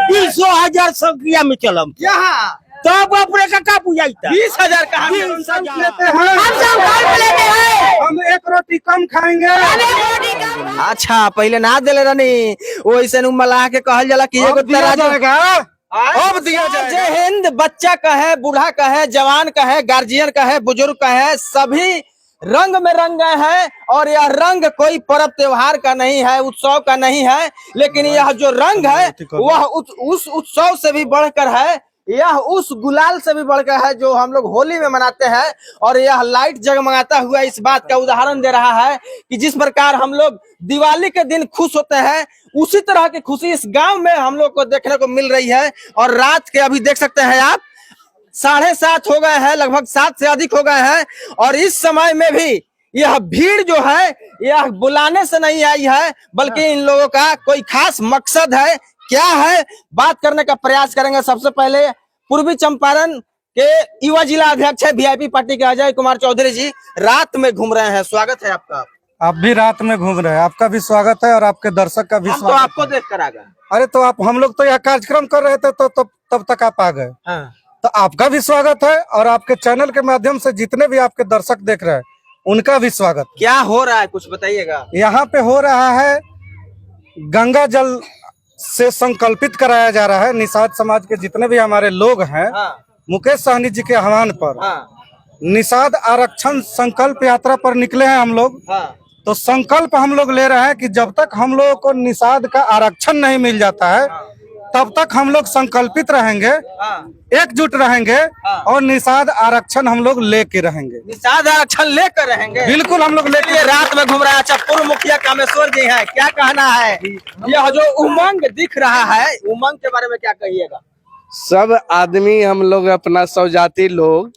20,000 संख्या में चलम यहाँ तब अपने का बुझाइता 20,000 कहाँ में? 20,000 लेते हैं हम 1 रोटी कम खाएंगे। अच्छा पहले ना दिले रहनी वैसे मलाह के कहल जाला कि एगो तराजू अब दिया जाएगा। जय हिंद। बच्चा का है, बूढ़ा का है, जवान का है, गार्जियन का है, बुजुर्ग का है, सभी रंग में रंग गए हैं। और यह रंग कोई पर्व त्योहार का नहीं है, उत्सव का नहीं है, लेकिन यह जो रंग है वह उस उत्सव से भी बढ़कर है। यह उस गुलाल से भी बढ़कर है जो हम लोग होली में मनाते हैं। और यह लाइट जगमगाता हुआ इस बात का उदाहरण दे रहा है कि जिस प्रकार हम लोग दिवाली के दिन खुश होते हैं, उसी तरह की खुशी इस गांव में हम लोग को देखने को मिल रही है। और रात के अभी देख सकते हैं आप 7:30 हो गए हैं, लगभग 7 से अधिक हो गए हैं। और इस समय में भी यह भीड़ जो है यह बुलाने से नहीं आई है, बल्कि इन लोगों का कोई खास मकसद है। क्या है बात करने का प्रयास करेंगे। सबसे पहले पूर्वी चंपारण के युवा जिला अध्यक्ष है वीआईपी पार्टी के अजय कुमार चौधरी जी, रात में घूम रहे हैं। स्वागत है आपका। आप भी रात में घूम रहे हैं, आपका भी स्वागत है और आपके दर्शक का भी हम तो स्वागत आपको देख कर आ गए। अरे तो आप हम लोग तो यह कार्यक्रम कर रहे थे तो तब तक आप आ गए। हाँ। तो आपका भी स्वागत है और आपके चैनल के माध्यम से जितने भी आपके दर्शक देख रहे हैं उनका भी स्वागत। क्या हो रहा है कुछ बताइएगा। यहाँ पे हो रहा है गंगा जल से संकल्पित कराया जा रहा है। निषाद समाज के जितने भी हमारे लोग हैं, हाँ। मुकेश सहनी जी के आह्वान पर हाँ। निषाद आरक्षण संकल्प यात्रा पर निकले हैं हम लोग। हाँ। तो संकल्प हम लोग ले रहे हैं कि जब तक हम लोगों को निषाद का आरक्षण नहीं मिल जाता है तब तक हम लोग संकल्पित रहेंगे, हाँ। एकजुट रहेंगे और निषाद आरक्षण हम लोग लेके रहेंगे। निषाद आरक्षण लेकर रहेंगे। बिल्कुल हम लोग लेके रात में घूम रहा है। अच्छा पूर्व मुखिया कामेश्वर जी है, क्या कहना है। यह जो उमंग दिख रहा है, उमंग के बारे में क्या कहिएगा। सब आदमी हम लोग अपना सौजाती लोग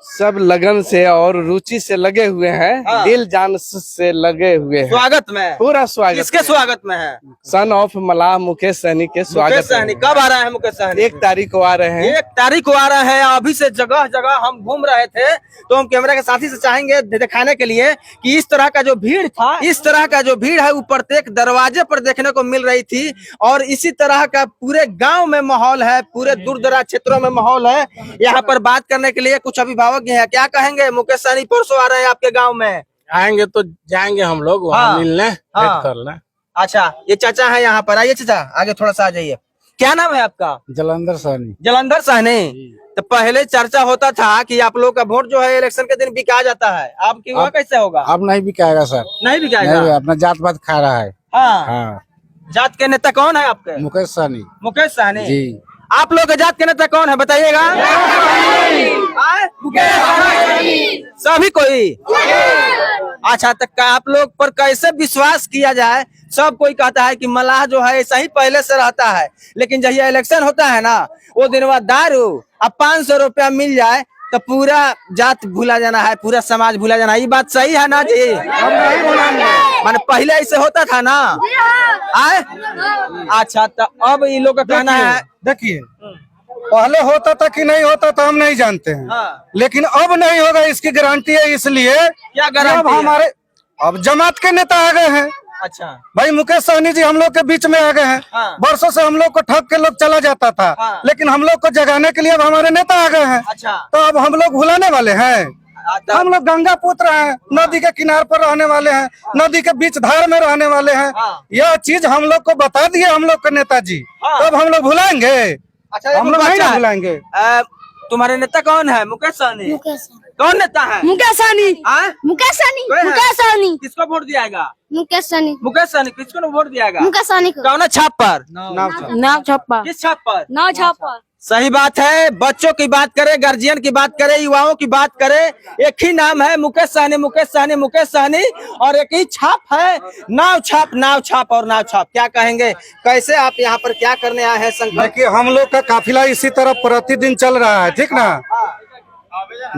सब लगन से और रुचि से लगे हुए हैं। हाँ। दिल जान से लगे हुए हैं। स्वागत में पूरा स्वागत। किसके स्वागत में है। सन ऑफ मलाह मुकेश सहनी के स्वागत। मुकेश सहनी कब आ रहा है। मुकेश सहनी 1 तारीख को आ रहे हैं। 1 तारीख को आ रहा है। अभी से जगह जगह हम घूम रहे थे तो हम कैमरा के साथी से चाहेंगे दिखाने के लिए कि इस तरह का जो भीड़ था, इस तरह का जो भीड़ है वो प्रत्येक दरवाजे पर देखने को मिल रही थी। और इसी तरह का पूरे गांव में माहौल है, पूरे दूर दराज क्षेत्रों में माहौल है। यहाँ पर बात करने के लिए कुछ अभिभावक हैं, क्या कहेंगे। मुकेश सहनी परसों आ रहे हैं आपके गाँव में। आएंगे तो जाएंगे हम लोग वहाँ हाँ। मिलने हाँ। भेंट करने। अच्छा ये चाचा है यहाँ पर, आइए चाचा आगे थोड़ा सा आ जाइए। क्या नाम है आपका। जलंधर सहनी। जलंधर सहनी। तो पहले चर्चा होता था कि आप लोग का वोट जो है इलेक्शन के दिन बिका जाता है, अब की हुआ कैसे होगा। अब नहीं बिकाएगा सर, नहीं बिकाएगा। नहीं, अपना जात पात खा रहा है। हाँ। हाँ। जात के नेता कौन है आपके। मुकेश सहनी। मुकेश सहनी जी। आप लोग के जात के नेता कौन है बताइएगा। सभी कोई। अच्छा तक आप लोग पर कैसे विश्वास किया जाए। सब कोई कहता है कि मलाह जो है ऐसा ही पहले से रहता है, लेकिन जब इलेक्शन होता है ना वो दिन बाद दारू अब 500 रुपया मिल जाए तो पूरा जात भूला जाना है, पूरा समाज भूला जाना है। ये बात सही है ना जी। माने पहले ऐसे होता था ना। आए अच्छा तो अब ये लोग का कहना है। देखिए पहले होता था कि नहीं होता था हम नहीं जानते हैं। हाँ। लेकिन अब नहीं होगा इसकी गारंटी है। इसलिए क्या गारंटी अब है? हमारे अब जमात के नेता आ गए हैं। अच्छा भाई मुकेश सहनी जी हम लोग के बीच में आ गए हैं। हाँ। बरसों से हम लोग को ठग के लोग चला जाता था। हाँ। लेकिन हम लोग को जगाने के लिए अब हमारे नेता आ गए हैं। अच्छा तो अब हम लोग भुलाने वाले हैं। हम लोग गंगा पुत्र हैं, नदी के किनारे पर रहने वाले हैं, नदी के बीच धार में रहने वाले हैं। हाँ। यह चीज हम लोग को बता दिए हम लोग के नेताजी। हाँ। तो अब हम लोग भुलाएंगे। अच्छा हम लोग नहीं ना भुलाएंगे। तुम्हारे नेता कौन है। मुकेश सहनी। कौन नेता है। मुकेश सहनी। मुकेश सहनी। किसको वोट दियाएगा। मुकेश सहनी। मुकेश सहनी किसको वोट दियाएगा। मुकेश सहनी को। कौन छाप पर। नाव छापा। किस छाप पर। नाव छापा। सही बात है। बच्चों की बात करें, गार्जियन की बात करें, युवाओं की बात करें, एक ही नाम है मुकेश सहनी। मुकेश सहनी मुकेश सहनी और एक ही छाप है नाव छाप। नाव छाप और नाव छाप। क्या कहेंगे कैसे आप यहाँ पर क्या करने आए हैं। संकल्प देखिए हम लोग का काफिला इसी तरह प्रतिदिन चल रहा है, ठीक ना।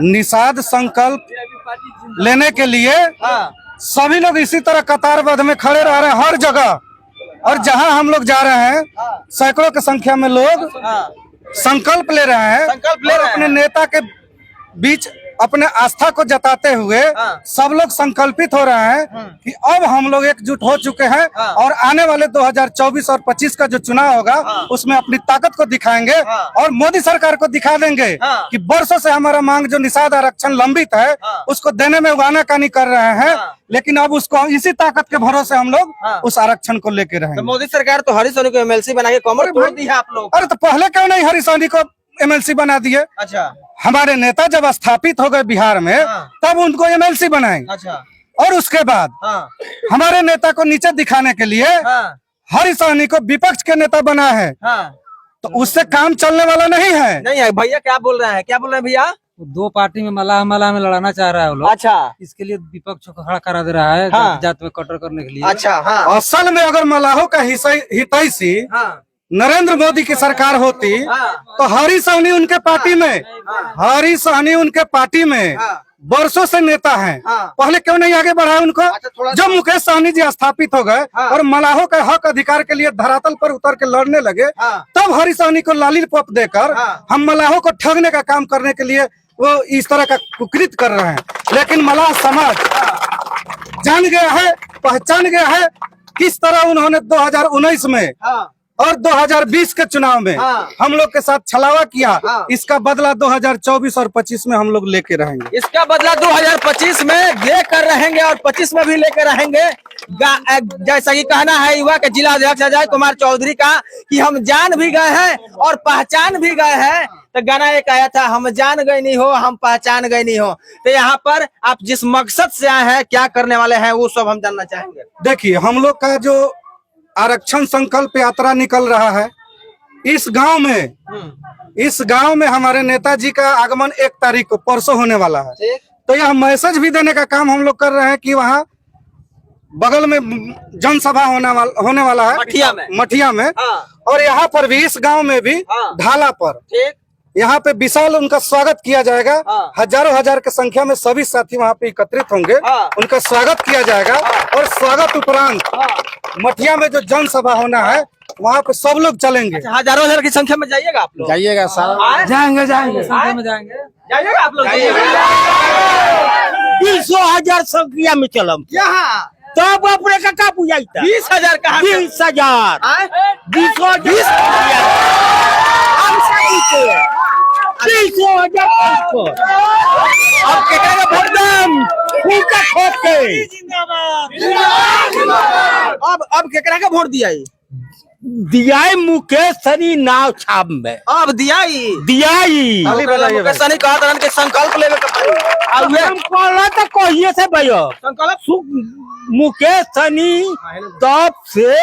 निषाद संकल्प लेने के लिए सभी लोग इसी तरह कतारबद्ध में खड़े रह रहे हैं हर जगह। और जहां हम लोग जा रहे हैं सैकड़ों की संख्या में लोग संकल्प ले रहे हैं। संकल्प ले रहे हैं। अपने नेता के बीच अपने आस्था को जताते हुए सब लोग संकल्पित हो रहे हैं कि अब हम लोग एकजुट हो चुके हैं और आने वाले 2024 और 25 का जो चुनाव होगा उसमें अपनी ताकत को दिखाएंगे और मोदी सरकार को दिखा देंगे कि वर्षों से हमारा मांग जो निषाद आरक्षण लंबित है उसको देने में आनाकानी कर रहे हैं, लेकिन अब उसको इसी ताकत के भरोसे हम लोग उस आरक्षण को लेके रहेंगे। तो मोदी सरकार तो हरीश सोनी को एमएलसी बना के कमर तोड़ दी है आप लोग। अरे तो पहले क्यों नहीं हरीश सोनी को एमएलसी बना दिए? अच्छा हमारे नेता जब स्थापित हो गए बिहार में तब उनको एमएलसी बनाए अच्छा और उसके बाद हमारे नेता को नीचे दिखाने के लिए हरीश सोनी को विपक्ष के नेता बना है। तो उससे काम चलने वाला नहीं है। नहीं है भैया, क्या बोल रहे हैं, क्या बोल रहे हैं भैया? दो पार्टी में मलाह में लड़ाना चाह रहा है वो लोग। अच्छा इसके लिए विपक्ष को खड़ा करा दे रहा है जात में कटर करने के लिए। अच्छा असल में अगर मलाहों का हितैषी नरेंद्र मोदी की सरकार होती तो हरीश सोनी उनके पार्टी में वर्षों से नेता हैं। पहले क्यों नहीं आगे बढ़ाया उनको? जब मुकेश सहनी जी स्थापित हो गए और मलाहों के हक अधिकार के लिए धरातल पर उतर के लड़ने लगे तब हरीश सहनी को लालीपॉप देकर हम मलाहों को ठगने का काम करने के लिए वो इस तरह का कुकृत कर रहे हैं। लेकिन मलाह समाज जान गया है, पहचान गया है किस तरह उन्होंने 2019 में और 2020 के चुनाव में हम लोग के साथ छलावा किया। इसका बदला 2024 और 25 में हम लोग लेके रहेंगे। इसका बदला 2025 में लेकर रहेंगे और 25 में भी लेकर रहेंगे। जैसा कि कहना है युवा के जिला अध्यक्ष अजय कुमार चौधरी का कि हम जान भी गए हैं और पहचान भी गए हैं। तो गाना एक आया था, हम जान गए नहीं हो हम पहचान गए नहीं हो। तो यहाँ पर आप जिस मकसद से आए हैं, क्या करने वाले हैं, वो सब हम जानना चाहेंगे। देखिए हम लोग का जो आरक्षण संकल्प यात्रा निकल रहा है इस गांव में हमारे नेताजी का आगमन 1 तारीख को परसों होने वाला है। तो यह मैसेज भी देने का काम हम लोग कर रहे हैं कि वहाँ बगल में जनसभा होने वाला है मठिया में और यहाँ पर भी इस गांव में भी ढाला पर यहाँ पे विशाल उनका स्वागत किया जाएगा। हजारों हजार की संख्या में सभी साथी वहाँ पे एकत्रित होंगे, उनका स्वागत किया जाएगा और स्वागत उपरांत मठिया में जो जनसभा होना है वहाँ पे सब लोग चलेंगे। हजारों हजार की संख्या में जाइएगा आप लोग? जाइएगा सर, जाएंगे संख्या में जाएंगे, जाइएगा आप लोग? 20,000 संख्या में चलम तब अपने का बुझाइता। 20,000 कहा? 20,000 अब केकरा का वोट दम? अब केकरा का वोट दिया? दियाई मुकेश सहनी नाव छाप में अब दियाई मुकेश सहनी कहा था कि संकल्प लेवे तो कहिए से भैया मुकेश सहनी तब से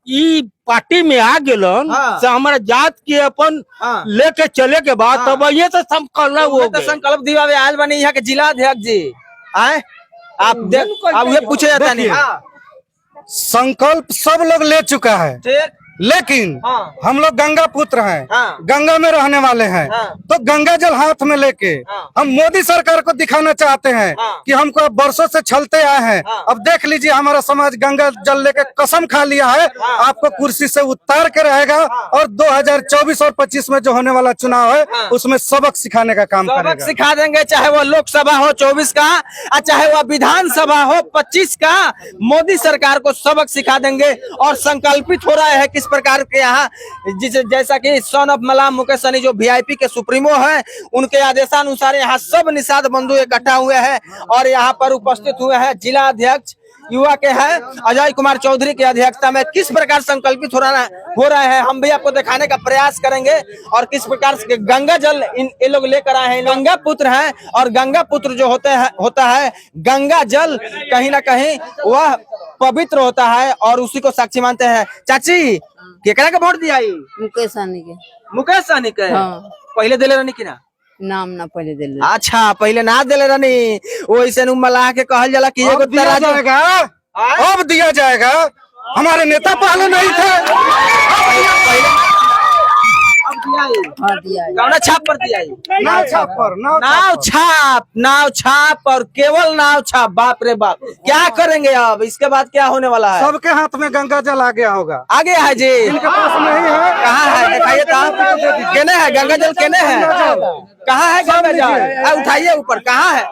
ई पार्टी में आ गेलन से हमारा जात के अपन लेके चले के बाद तब ये तो संकल्प दिवावे आज बनी यहाँ के जिला अध्यक्ष जी आए आप देख अब ये पूछे जाता नहीं। संकल्प सब लोग ले चुका है लेकिन हम लोग गंगा पुत्र हैं, गंगा में रहने वाले हैं। तो गंगा जल हाथ में लेके हम मोदी सरकार को दिखाना चाहते हैं कि हमको अब वर्षों से छलते आए हैं। अब देख लीजिए हमारा समाज गंगा जल लेके कसम खा लिया है आपको कुर्सी से उतार के रहेगा और 2024 और 25 में जो होने वाला चुनाव है उसमें सबक सिखाने का काम करेगा। सिखा देंगे, चाहे वो लोकसभा हो 24 का और चाहे वो विधानसभा हो 25 का, मोदी सरकार को सबक सिखा देंगे। और संकल्पित हो रहा है किस प्रकार के यहाँ जैसा कि सन ऑफ मलाह मुकेश सहनी जो वीआईपी के सुप्रीमो हैं, उनके आदेशानुसार यहाँ सब निषाद बंधु इकट्ठा हुए हैं और यहाँ पर उपस्थित हुए हैं। जिला अध्यक्ष युवा के हैं अजय कुमार चौधरी की अध्यक्षता में किस प्रकार संकल्पित हो रहा है हम भी आपको दिखाने का प्रयास करेंगे। और किस प्रकार से गंगा जल ये लोग लेकर आए हैं, गंगा पुत्र हैं और गंगा पुत्र जो होता है गंगा जल कहीं ना कहीं वह पवित्र होता है और उसी को साक्षी मानते हैं। चाची केकरा का वोट दिया? मुकेश सहनी के। मुकेश सहनी के पहले दिले रहनी की ना? नाम ना पहले दिले। अच्छा पहले ना दिले रहनी, वैसे मलाह के कहल जाला कि अब दिया जाएगा। हमारे नेता पहले नहीं थे। कौन छाप पर दिया? नाव छाप और केवल नाव छाप। बाप रे बाप, क्या करेंगे अब? इसके बाद क्या होने वाला है? सबके हाथ में गंगा जल आ गया होगा। आ गया है जी? इनके पास नहीं है। कहाँ है? दिखाइए तो। केने है गंगा जल? केने है? कहाँ है गंगा जल? उठाइए ऊपर, कहाँ है,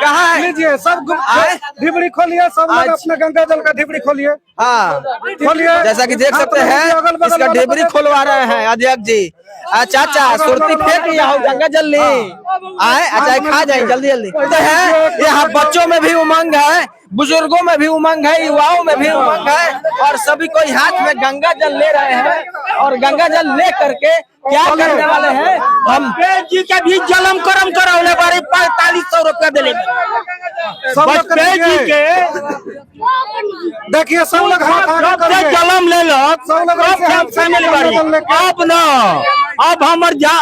कहाँ है? लीजिए सब ढिबड़ी खोलिए, सब लोग अपने गंगा जल का ढिबड़ी खोलिए। हाँ खोलिए। जैसा कि देख सकते हैं इसका ढिबरी खोलवा रहे हैं अध्यक्ष जी। चाचा सुरती फेंक लिया हो, गंगा जल ली आए, अच्छा खा जाए जल्दी जल्दी। तो है यहाँ बच्चों में भी उमंग है, बुजुर्गों में भी उमंग है, युवाओं में भी उमंग है, और सभी कोई हाथ में गंगा जल ले रहे हैं। और गंगा जल ले करके क्या करने वाले हैं? हम जी के भी जलम करम करौले बारे 4500 रुपया दिले। जी के देखिए सब लोग हाथ आगे करिए। जलम ले लो, सब लोग फैमिली बारी अब न, अब हमर जा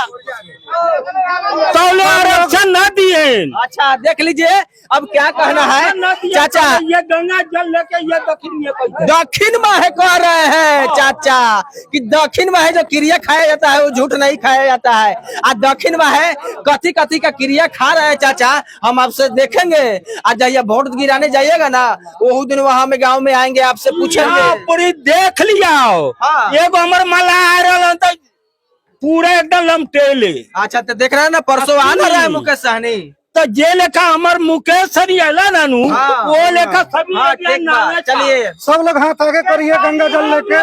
आरक्षण न दिए। अच्छा देख लीजिए अब क्या कहना है चाचा। ये गंगा जल लेके ये दक्षिण में कह रहे हैं चाचा कि दक्षिण में जो क्रिया खाया जाता है वो झूठ नहीं खाया जाता है। आज दक्षिण में है कथी कथी का क्रिया खा रहे हैं चाचा, हम आपसे देखेंगे। आज जब वोट गिराने जाइएगा ना वो दिन वहाँ में गांव में आएंगे, आपसे पूछेंगे। पूरी देख लिया एगो हमर मला आ रहा तो पूरा एकदम लमटेले। अच्छा तो देख रहे हैं ना परसों आ रहा है मुकेश सहनी, तो जे लेखा हमर मुकेश सरी आला नानू वो लेखा सभी। चलिए सब लोग हाथ आगे करिए गंगा जल लेके।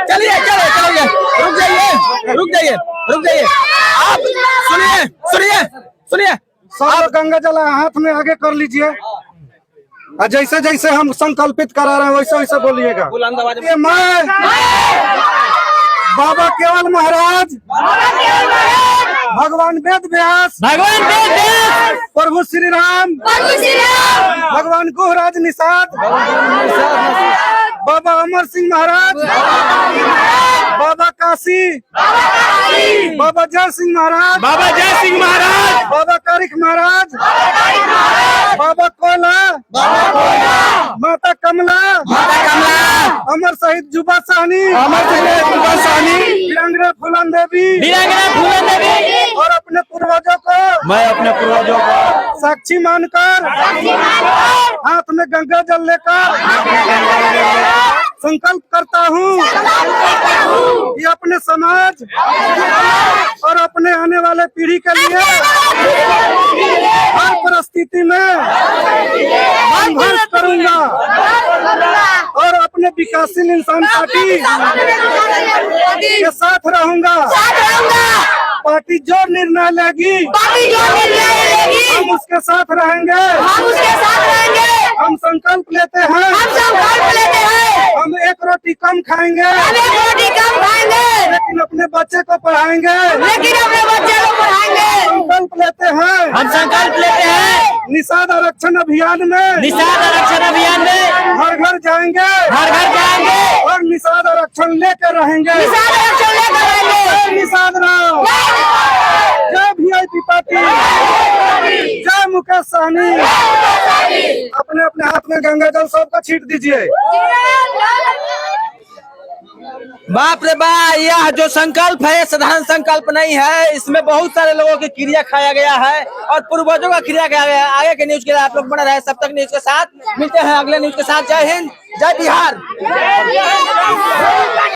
चलिए चलिए चलिए, रुक जाइए रुक जाइए रुक जाइए। आप सुनिए सुनिए सुनिए, सब लोग गंगा जल हाथ में आगे कर लीजिए। जैसे जैसे हम संकल्पित करा रहे हैं वैसे वैसे बोलिएगा। ये मैं बाबा केवल महाराज, भगवान वेद व्यास, प्रभु श्री राम, भगवान गुहराज निषाद, बाबा अमर सिंह महाराज, बाबा काशी, बाबा जय सिंह महाराज, बाबा कारिक महाराज, बाबा कोला, माता कमला, अमर शहीद जुबा साहनी, वीरांगना फूलन देवी, और अपने पूर्वजों को मैं अपने पूर्वजों को साक्षी मानकर हाथ में गंगा जल लेकर संकल्प करता हूँ कि अपने समाज और अपने आने वाले पीढ़ी के लिए हर परिस्थिति में संघर्ष करूंगा और अपने विकासशील इंसान पार्टी के साथ रहूंगा। पार्टी जो निर्णय लेगी हम उसके साथ रहेंगे। हम संकल्प लेते हैं हम एक रोटी कम खाएंगे लेकिन अपने बच्चे को पढ़ाएंगे। संकल्प लेते हैं निषाद आरक्षण अभियान में हर घर जाएंगे और निषाद आरक्षण लेकर रहेंगे। निषाद राव, जय वीआईपी पार्टी, जय मुकेश सहनी। अपने अपने हाथ में गंगा जल सबको छीट दीजिए। बाप रे बा, यह जो संकल्प है साधारण संकल्प नहीं है, इसमें बहुत सारे लोगों की क्रिया खाया गया है और पूर्वजों का क्रिया खाया गया है। आगे के न्यूज के लिए आप लोग बने रहे। सब तक न्यूज के साथ मिलते हैं अगले न्यूज के साथ। जय हिंद, जय बिहार।